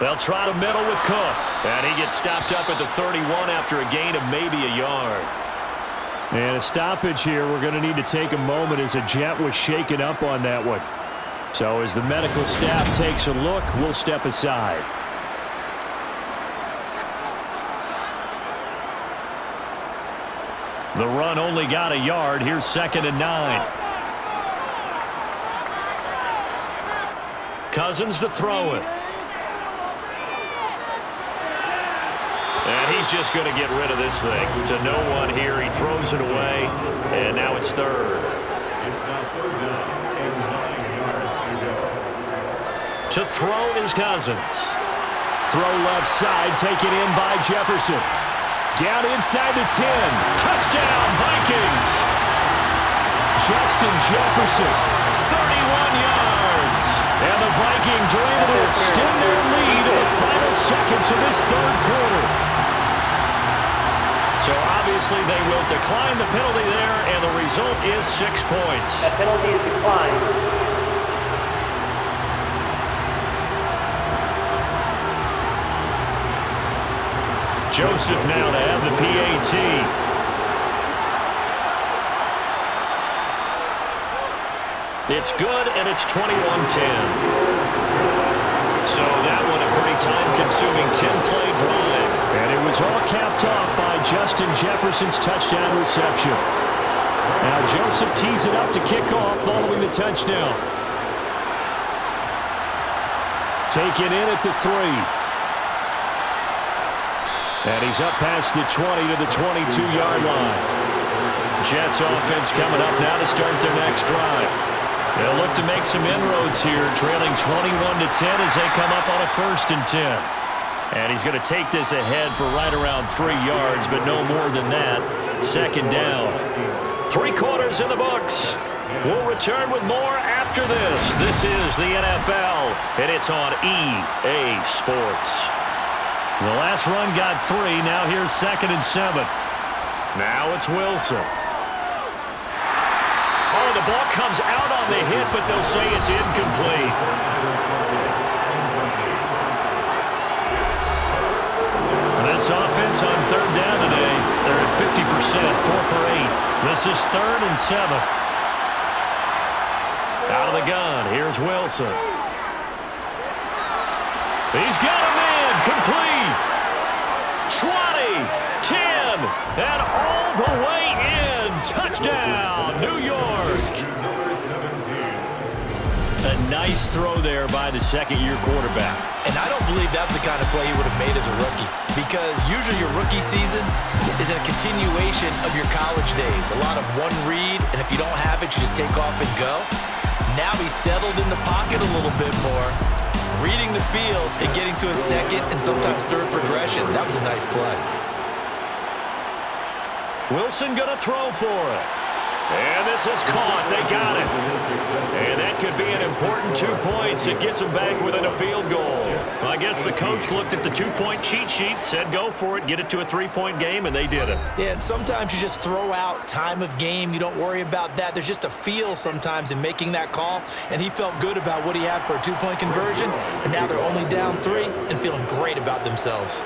They'll try to middle with Cook. And he gets stopped up at the 31 after a gain of maybe a yard. And a stoppage here. We're going to need to take a moment as a Jet was shaken up on that one. So as the medical staff takes a look, we'll step aside. The run only got a yard. Here's 2nd and 9. Cousins to throw it. And he's just going to get rid of this thing. To no one here. He throws it away. And now it's 3rd. It's now 3rd down and 9 yards to go. To throw is Cousins. Throw left side, taken in by Jefferson. Down inside the 10. Touchdown, Vikings. Justin Jefferson, 31 yards. And the Vikings are able to extend their lead in the final seconds of this 3rd quarter. So obviously they will decline the penalty there, and the result is 6 points. That penalty is declined. Joseph now to have the PAT. It's good, and it's 21-10. So that one a pretty time-consuming 10-play drive. And it was all capped off by Justin Jefferson's touchdown reception. Now Joseph tees it up to kick off following the touchdown. Taken in at the 3. And he's up past the 20 to the 22-yard line. Jets offense coming up now to start their next drive. They'll look to make some inroads here, trailing 21-10 as they come up on a 1st and 10. And he's going to take this ahead for right around 3 yards, but no more than that. 2nd down. 3 quarters in the books. We'll return with more after this. This is the NFL, and it's on EA Sports. The last run got 3. Now here's 2nd and 7. Now it's Wilson. Oh, the ball comes out on the hit, but they'll say it's incomplete. This offense on 3rd down today, they're at 50%, 4 for 8. This is 3rd and 7. Out of the gun, here's Wilson. He's got a man, complete. 20, 10, and all the way in. Touchdown, New York. A nice throw there by the 2nd-year quarterback. And I don't believe that's the kind of play he would have made as a rookie, because usually your rookie season is a continuation of your college days. A lot of one read, and if you don't have it, you just take off and go. Now he's settled in the pocket a little bit more, reading the field and getting to a 2nd and sometimes 3rd progression. That was a nice play. Wilson going to throw for it. And this is caught. They got it. And that could be an important 2 points. It gets them back within a field goal. I guess the coach looked at the 2-point cheat sheet, said go for it, get it to a 3-point game, and they did it. Yeah, and sometimes you just throw out time of game. You don't worry about that. There's just a feel sometimes in making that call, and he felt good about what he had for a 2-point conversion, and now they're only down 3 and feeling great about themselves.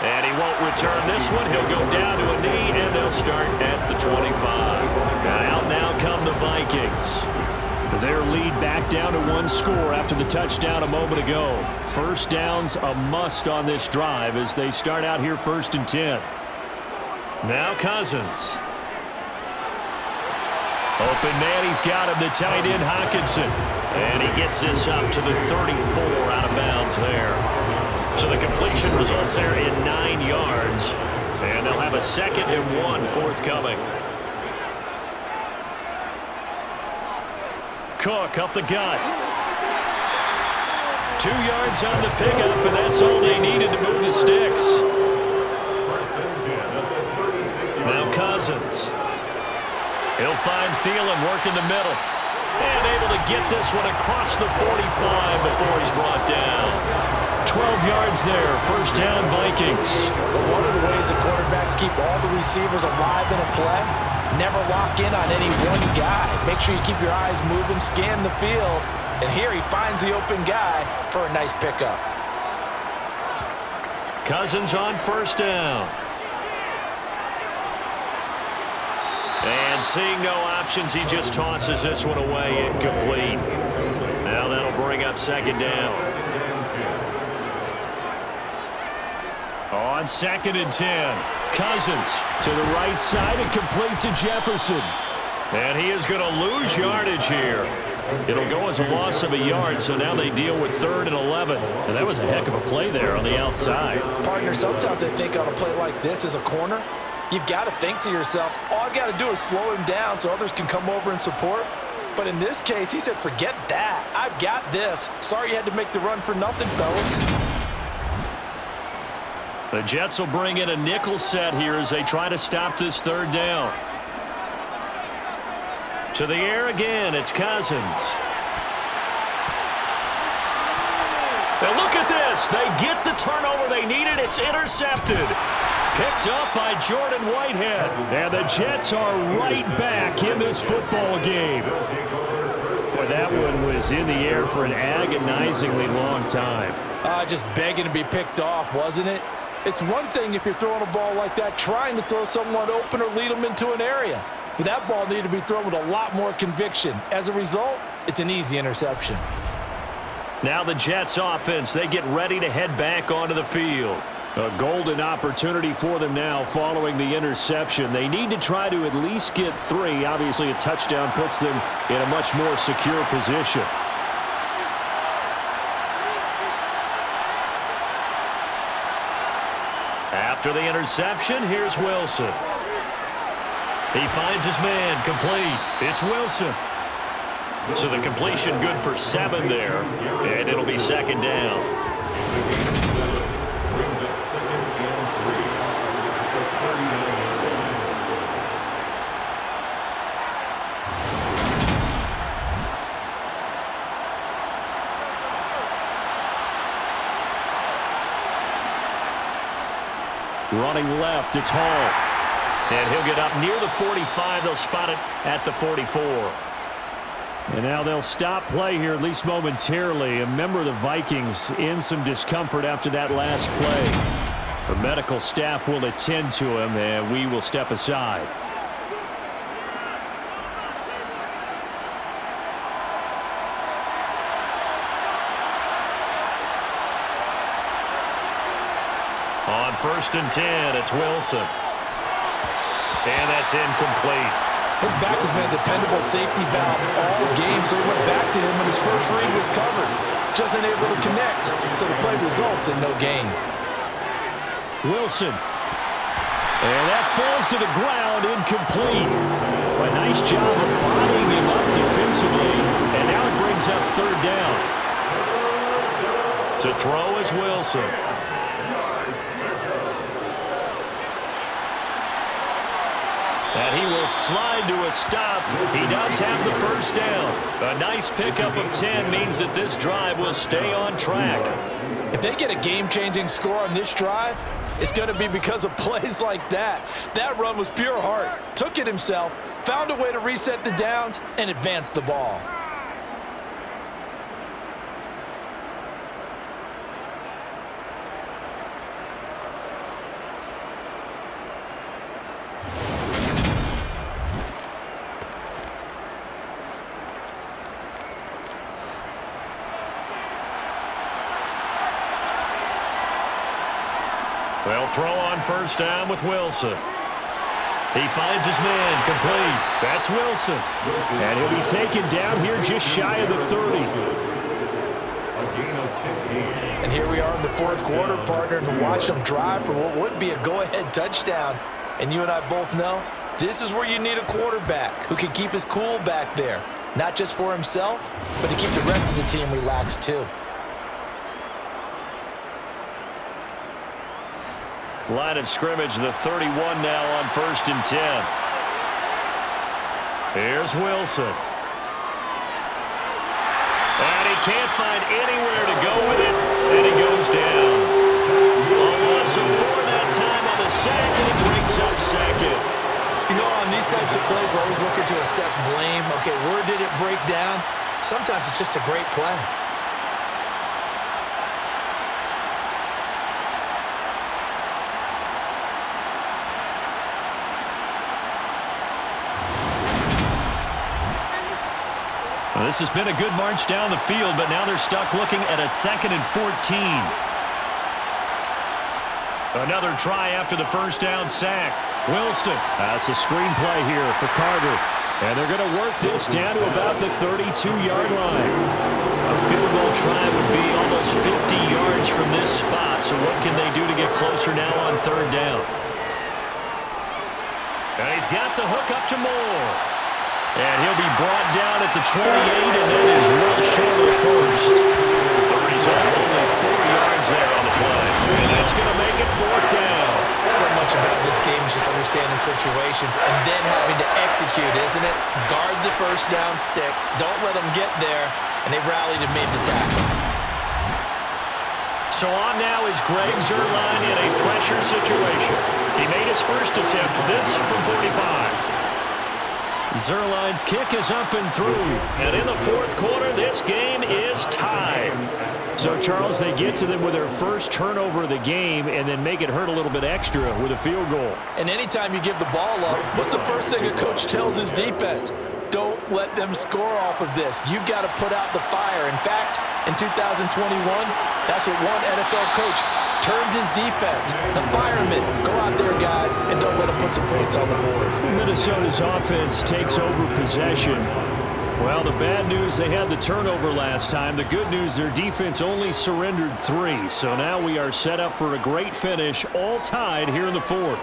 And he won't return this one. He'll go down to a knee, and they'll start at the 25. Out now come the Vikings. Their lead back down to one score after the touchdown a moment ago. First down's a must on this drive as they start out here 1st and 10. Now Cousins. Open man, he's got him, the tight end Hockenson. And he gets this up to the 34 out of bounds there. So the completion results there in 9 yards. And they'll have a 2nd and 1 forthcoming. Cook up the gut. 2 yards on the pickup, and that's all they needed to move the sticks. Now Cousins. He'll find Thielen working the middle. And able to get this one across the 45 before he's brought down. 12 yards there, 1st down Vikings. One of the ways the quarterbacks keep all the receivers alive in a play, never lock in on any one guy. Make sure you keep your eyes moving, scan the field. And here he finds the open guy for a nice pickup. Cousins on 1st down. And seeing no options, he just tosses this one away, incomplete. Now that'll bring up 2nd down. On 2nd and 10, Cousins to the right side and complete to Jefferson. And he is going to lose yardage here. It'll go as a loss of a yard, so now they deal with 3rd and 11. And that was a heck of a play there on the outside. Partner, sometimes I think on a play like this as a corner, you've got to think to yourself, all I got to do is slow him down so others can come over and support. But in this case, he said, forget that. I've got this. Sorry you had to make the run for nothing, fellas. The Jets will bring in a nickel set here as they try to stop this 3rd down. To the air again, it's Cousins. Now look at this. They get the turnover they needed. It's intercepted. Picked up by Jordan Whitehead. And the Jets are right back in this football game. Boy, that one was in the air for an agonizingly long time. Just begging to be picked off, wasn't it? It's one thing if you're throwing a ball like that, trying to throw someone open or lead them into an area. But that ball needed to be thrown with a lot more conviction. As a result, it's an easy interception. Now the Jets offense, they get ready to head back onto the field. A golden opportunity for them now following the interception. They need to try to at least get 3. Obviously, a touchdown puts them in a much more secure position. After the interception, here's Wilson. He finds his man, complete. It's Wilson. So the completion good for 7 there, and it'll be 2nd down. Brings up 2nd and 3. Running left, it's Hall. And he'll get up near the 45. They'll spot it at the 44. And now they'll stop play here, at least momentarily. A member of the Vikings in some discomfort after that last play. The medical staff will attend to him, and we will step aside. On 1st and 10, it's Wilson. And that's incomplete. His back has been a dependable safety valve all game, so he went back to him when his first read was covered. Just unable to connect, so the play results in no gain. Wilson. And that falls to the ground, incomplete. A nice job of bodying him up defensively, and now it brings up 3rd down. To throw is Wilson. And he will slide to a stop. He does have the 1st down. A nice pickup of 10 means that this drive will stay on track. If they get a game-changing score on this drive, it's going to be because of plays like that. That run was pure heart. Took it himself, found a way to reset the downs, and advance the ball. They'll throw on first down with Wilson. He finds his man, complete. That's Wilson. And he'll be taken down here just shy of the 30. And here we are in the fourth quarter, partner, and watch them drive for what would be a go-ahead touchdown. And you and I both know this is where you need a quarterback who can keep his cool back there. Not just for himself, but to keep the rest of the team relaxed too. Line of scrimmage, the 31 now on 1st and 10. Here's Wilson. And he can't find anywhere to go with it, and he goes down. A loss of 4 that time on the sack, and it brings up second. You know, on these types of plays, we're always looking to assess blame. Okay, where did it break down? Sometimes it's just a great play. Well, this has been a good march down the field, but now they're stuck looking at a 2nd and 14. Another try after the first down sack. Wilson. That's a screenplay here for Carter. And they're going to work this down to about the 32-yard line. A field goal try would be almost 50 yards from this spot, so what can they do to get closer now on 3rd down? And he's got the hook up to Moore. And he'll be brought down at the 28, and that is well short of first. The result, only 4 yards there on the play. And that's going to make it 4th down. So much about this game is just understanding situations and then having to execute, isn't it? Guard the first down sticks. Don't let them get there. And they rallied and made the tackle. So on now is Greg Zuerlein in a pressure situation. He made his first attempt, this from 45. Zuerlein's kick is up and through. And in the 4th quarter, this game is tied. So, Charles, they get to them with their first turnover of the game and then make it hurt a little bit extra with a field goal. And anytime you give the ball up, what's the first thing a coach tells his defense? Don't let them score off of this. You've got to put out the fire. In fact, in 2021, that's what one NFL coach termed his defense. The firemen. Go out there, guys, and don't let them put some points on the board. Minnesota's offense takes over possession. Well, the bad news, they had the turnover last time. The good news, their defense only surrendered 3. So now we are set up for a great finish, all tied here in the 4th.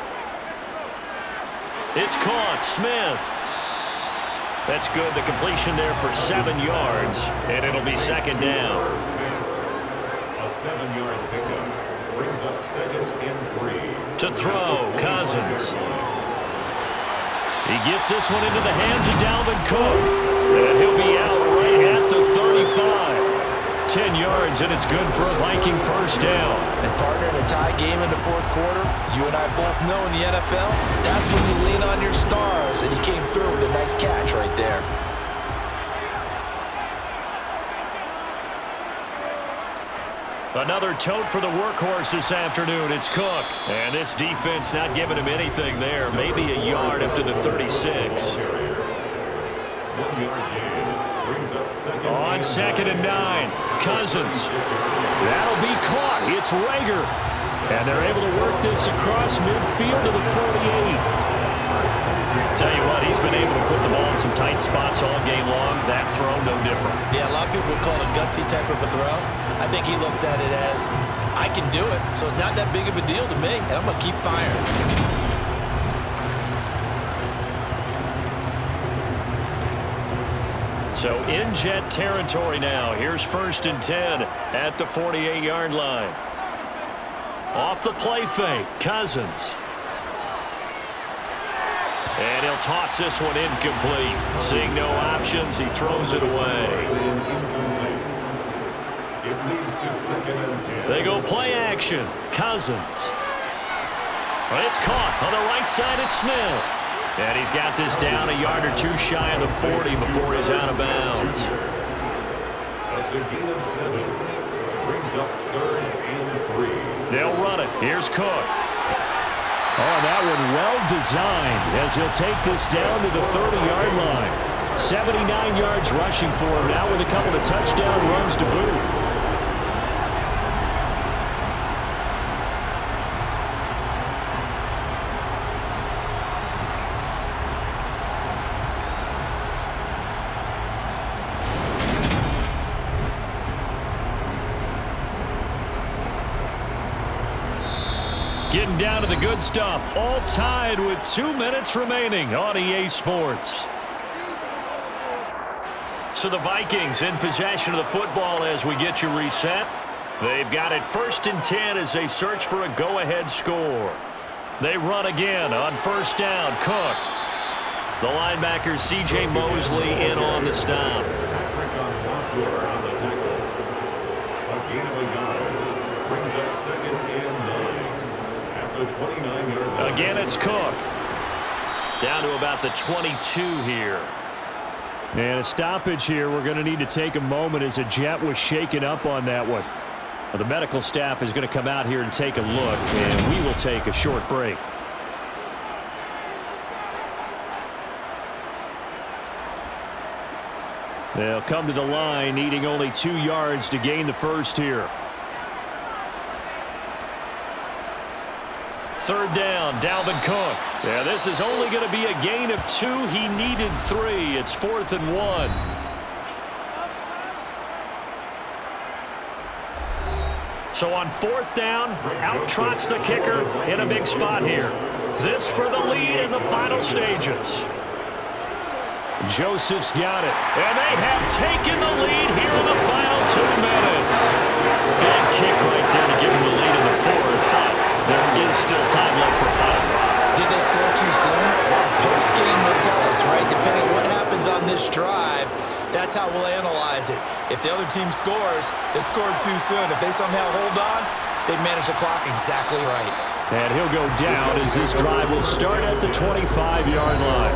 It's caught. Smith. That's good. The completion there for 7 yards, and it'll be 2nd down. A 7-yard pickup brings up 2nd and 3. To throw, Cousins. He gets this one into the hands of Dalvin Cook. And he'll be out right at the 35. 10 yards, and it's good for a Viking first down. And partner, in a tie game in the 4th quarter, you and I both know in the NFL, that's when you lean on your stars, and he came through with a nice catch right there. Another tote for the workhorse this afternoon. It's Cook. And this defense not giving him anything there. Maybe a yard up to the 36. 1 yard gain brings up 2nd. On 2nd and 9. Cousins. That'll be caught. It's Rager. And they're able to work this across midfield to the 48. Tell you what, he's been able to put the ball in some tight spots all game long. That throw, no different. Yeah, a lot of people would call it a gutsy type of a throw. I think he looks at it as, I can do it, so it's not that big of a deal to me, and I'm going to keep firing. So in Jet territory now. Here's 1st and 10 at the 48-yard line. Off the play fake, Cousins. And he'll toss this one incomplete. Seeing no options, he throws it away. It leads to 2nd and 10. They go play action. Cousins. It's caught on the right side at Smith. And he's got this down a yard or 2 shy of the 40 before he's out of bounds. That's a gain of 7. Brings up 3rd and 3. They'll run it. Here's Cook. Oh, that one well designed as he'll take this down to the 30-yard line. 79 yards rushing for him now with a couple of touchdown runs to boot. Getting down to the good stuff. All tied with 2 minutes remaining on EA Sports. So the Vikings in possession of the football as we get you reset. They've got it 1st and 10 as they search for a go-ahead score. They run again on 1st down. Cook. The linebacker C.J. Mosley in on the stop. Patrick on the tackle. A gain of a yard. Brings up 2nd and 9 at the 29-yard line. Again, it's Cook. Down to about the 22 here. And a stoppage here. We're going to need to take a moment as a Jet was shaken up on that one. Well, the medical staff is going to come out here and take a look, and we will take a short break. They'll come to the line, needing only 2 yards to gain the first here. 3rd down, Dalvin Cook. Yeah, this is only going to be a gain of 2. He needed 3. It's 4th and 1. So on 4th down, out trots the kicker in a big spot here. This for the lead in the final stages. Joseph's got it. And they have taken the lead here in the final 2 minutes. Big kick right there to give them the lead in the 4th, but there is still time left for a final drive. Did they score too soon? Post-game will tell us, right? Depending on what happens on this drive, that's how we'll analyze it. If the other team scores, they scored too soon. If they somehow hold on, they manage the clock exactly right. And he'll go down as this drive will start at the 25-yard line.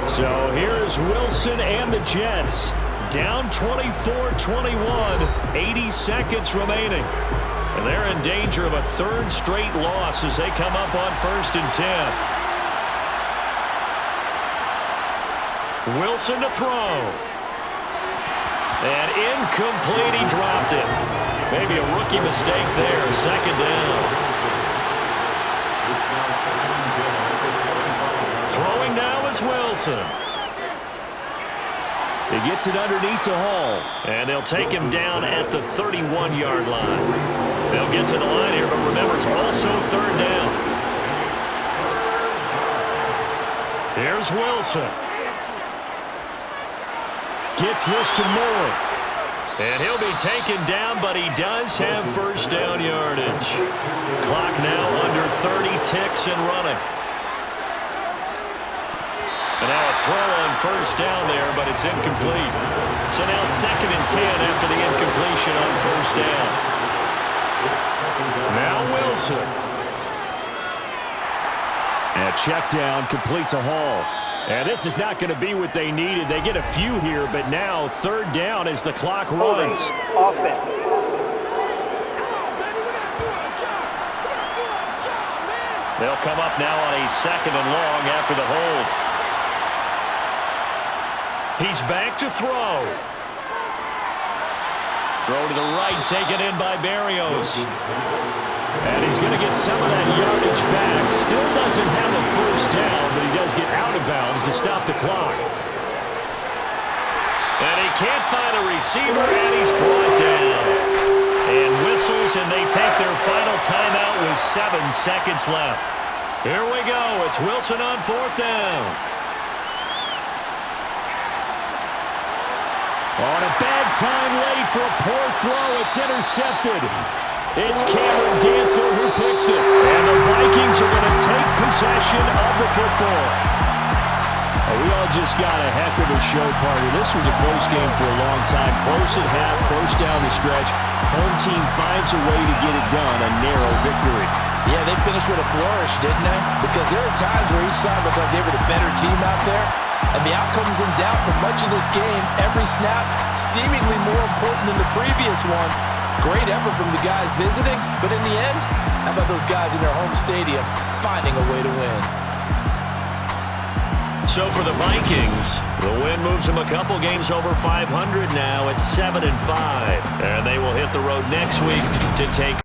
So here's Wilson and the Jets. Down 24-21, 80 seconds remaining. And they're in danger of a 3rd straight loss as they come up on 1st and 10. Wilson to throw. And incomplete, he dropped it. Maybe a rookie mistake there, 2nd down. Throwing now is Wilson. He gets it underneath to Hall. And they'll take him down at the 31-yard line. They'll get to the line here, but remember, it's also 3rd down. Here's Wilson. Gets this to Moore. And he'll be taken down, but he does have 1st down yardage. Clock now under 30 ticks and running. And now a throw on 1st down there, but it's incomplete. So now 2nd and 10 after the incompletion on 1st down. Now Wilson. And a check down complete to Hall. And this is not going to be what they needed. They get a few here, but now 3rd down as the clock runs. Offense. They'll come up now on a 2nd and long after the hold. He's back to throw. Throw to the right, taken in by Berrios. And he's going to get some of that yardage back. Still doesn't have a 1st down, but he does get out of bounds to stop the clock. And he can't find a receiver, and he's brought down. And whistles, and they take their final timeout with 7 seconds left. Here we go. It's Wilson on 4th down. On a bad time late for a poor throw. It's intercepted. It's Cameron Dantzler who picks it. And the Vikings are going to take possession of the football. We all just got a heck of a show party. This was a close game for a long time. Close at half, close down the stretch. Home team finds a way to get it done, a narrow victory. Yeah, they finished with a flourish, didn't they? Because there were times where each side looked like they were the better team out there. And the outcome's in doubt for much of this game. Every snap seemingly more important than the previous one. Great effort from the guys visiting, but in the end, how about those guys in their home stadium finding a way to win? So for the Vikings, the win moves them a couple games over 500 now at 7-5. And they will hit the road next week to take